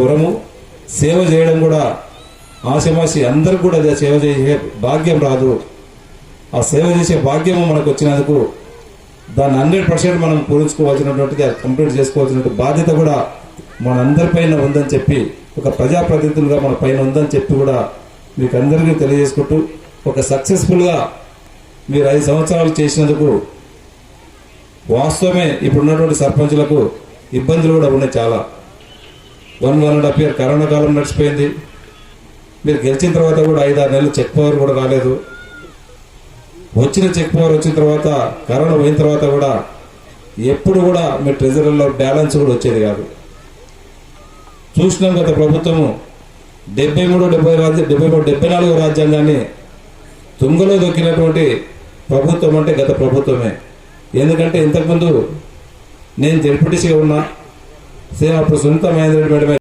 వరము సేవ చేయడం కూడా ఆశమాసి అందరికి కూడా సేవ చేసే భాగ్యం రాదు. ఆ సేవ చేసే భాగ్యము మనకు వచ్చినందుకు దాన్ని 100% మనం పూరించుకోవాల్సినటువంటిది, కంప్లీట్ చేసుకోవాల్సినటువంటి బాధ్యత కూడా మనందరిపైన ఉందని చెప్పి, ఒక ప్రజాప్రతినిధులుగా మన పైన ఉందని చెప్పి కూడా మీకు అందరికీ తెలియజేసుకుంటూ, ఒక సక్సెస్ఫుల్గా మీరు 5 సంవత్సరాలు చేసినందుకు వాస్తవమే ఇప్పుడున్నటువంటి సర్పంచులకు ఇబ్బందులు కూడా ఉన్నాయి. చాలా 1.5 year కరోనా కాలం నడిచిపోయింది. మీరు గెలిచిన తర్వాత కూడా 5-6 నెలలు చెక్ పవర్ కూడా రాలేదు. వచ్చిన చెక్ పవర్ వచ్చిన తర్వాత కరోనా పోయిన తర్వాత కూడా ఎప్పుడు కూడా మీ ట్రెజరీలో బ్యాలెన్స్ కూడా వచ్చేది కాదు. చూసినాం గత ప్రభుత్వము 74 రాజ్యాంగాన్ని తుంగలో దొక్కినటువంటి ప్రభుత్వం అంటే గత ప్రభుత్వమే. ఎందుకంటే ఇంతకుముందు నేను జడ్పీటీసీగా ఉన్నా, సేమ్ అప్పుడు సునీత మహేందర్ రెడ్డి మేడమే